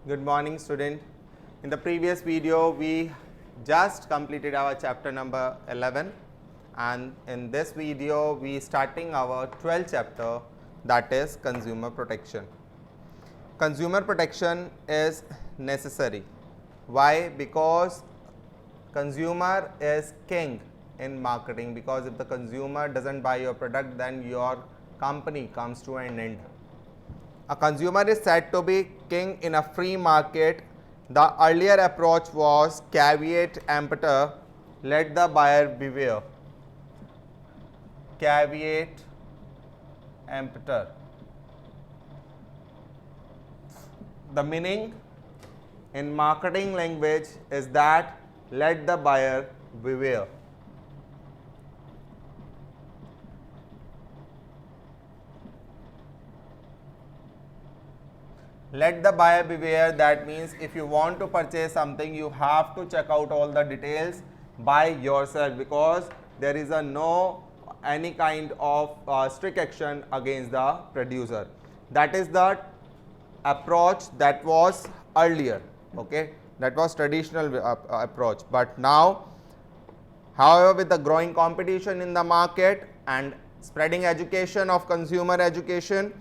Good morning, student. In the previous video, we just completed our chapter number 11, and in this video, we starting our 12th chapter, that is consumer protection. Consumer protection is necessary. Why? Because consumer is king in marketing, because if the consumer doesn't buy your product, then your company comes to an end. A consumer is said to be king in a free market. The earlier approach was caveat emptor, let the buyer beware. Caveat emptor. The meaning in marketing language is that let the buyer beware. Let the buyer beware, that means if you want to purchase something, you have to check out all the details by yourself, because there is no any kind of strict action against the producer. That is the approach that was earlier, okay, that was traditional approach. But now, however, with the growing competition in the market and spreading education of consumer education,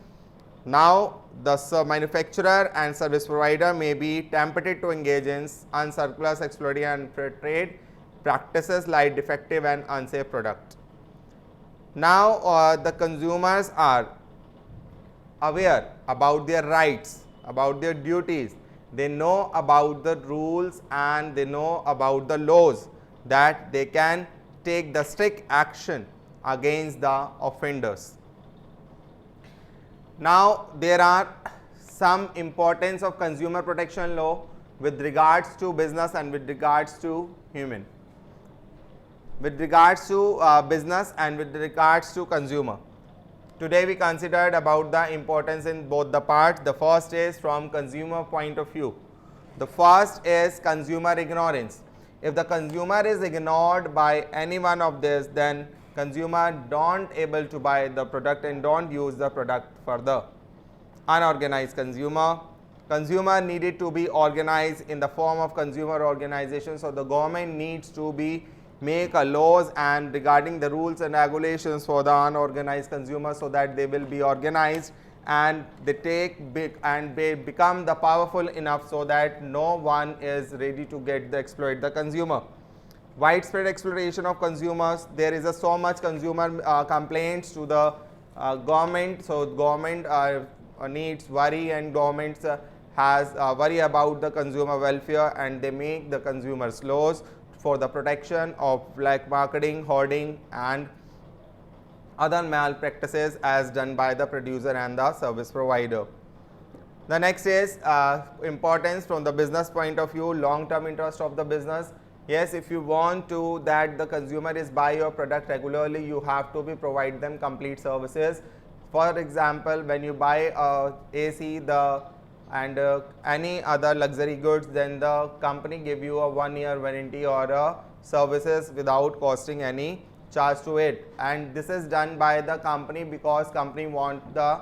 now the manufacturer and service provider may be tempted to engage in unscrupulous exploitation and trade practices like defective and unsafe product. Now the consumers are aware about their rights, about their duties. They know about the rules and they know about the laws, that they can take the strict action against the offenders. Now there are some importance of consumer protection law with regards to business and with regards to human. With regards to business and with regards to consumer. Today we considered about the importance in both the parts. The first is from consumer point of view. The first is consumer ignorance. If the consumer is ignored by any one of this, then consumer don't able to buy the product and don't use the product further. Unorganized consumer. Consumer needed to be organized in the form of consumer organization. So the government needs to be make a laws and regarding the rules and regulations for the unorganized consumer, so that they will be organized and they take big and they become the powerful enough so that no one is ready to get the exploit the consumer. Widespread exploitation of consumers. There is so much consumer complaints to the government. So government needs worry, and government has worry about the consumer welfare, and they make the consumers laws for the protection of like marketing, hoarding and other malpractices as done by the producer and the service provider. The next is importance from the business point of view, long-term interest of the business. Yes, if you want to that the consumer is buy your product regularly, you have to be provide them complete services. For example, when you buy AC and any other luxury goods, then the company give you a 1-year warranty or services without costing any charge to it, and this is done by the company because company want the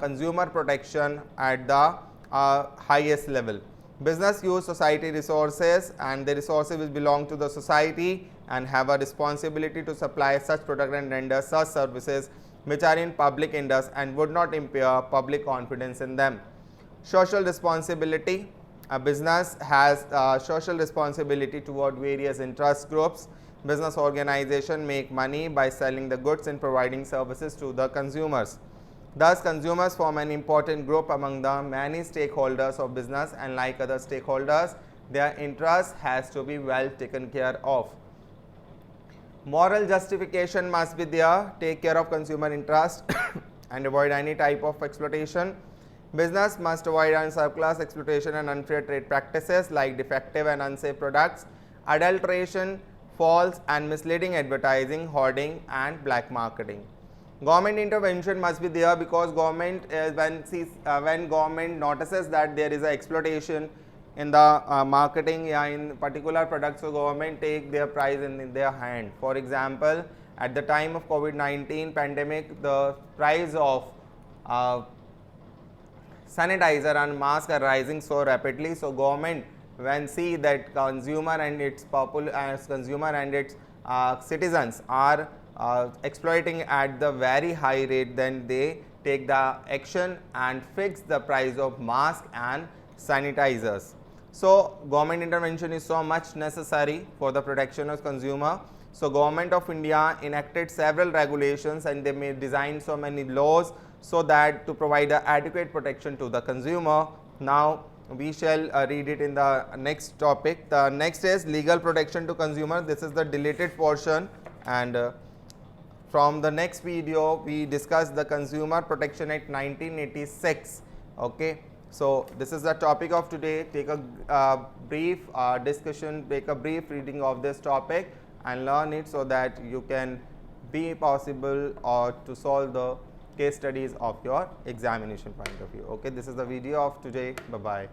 consumer protection at the highest level. Business use society resources, and the resources which belong to the society and have a responsibility to supply such product and render such services which are in public interest and would not impair public confidence in them. Social responsibility. A business has social responsibility toward various interest groups. Business organization make money by selling the goods and providing services to the consumers. Thus, consumers form an important group among the many stakeholders of business, and like other stakeholders, their interest has to be well taken care of. Moral justification must be there, take care of consumer interest and avoid any type of exploitation. Business must avoid unscrupulous exploitation and unfair trade practices like defective and unsafe products, adulteration, false and misleading advertising, hoarding and black marketing. Government intervention must be there, because government when government notices that there is a exploitation in the marketing in particular products, so government take their price in their hand. For example, at the time of COVID-19 pandemic, the price of sanitizer and mask are rising so rapidly. So government when see that consumer and its citizens are exploiting at the very high rate, then they take the action and fix the price of mask and sanitizers. So government intervention is so much necessary for the protection of consumer. So government of India enacted several regulations and they may design so many laws so that to provide the adequate protection to the consumer. Now we shall read it in the next topic. The next is legal protection to consumer. This is the deleted portion, and from the next video we discuss the Consumer Protection Act 1986. Okay, so this is the topic of today. Take a brief discussion, take a brief reading of this topic and learn it so that you can be possible or to solve the case studies of your examination point of view. Okay, this is the video of today. Bye bye.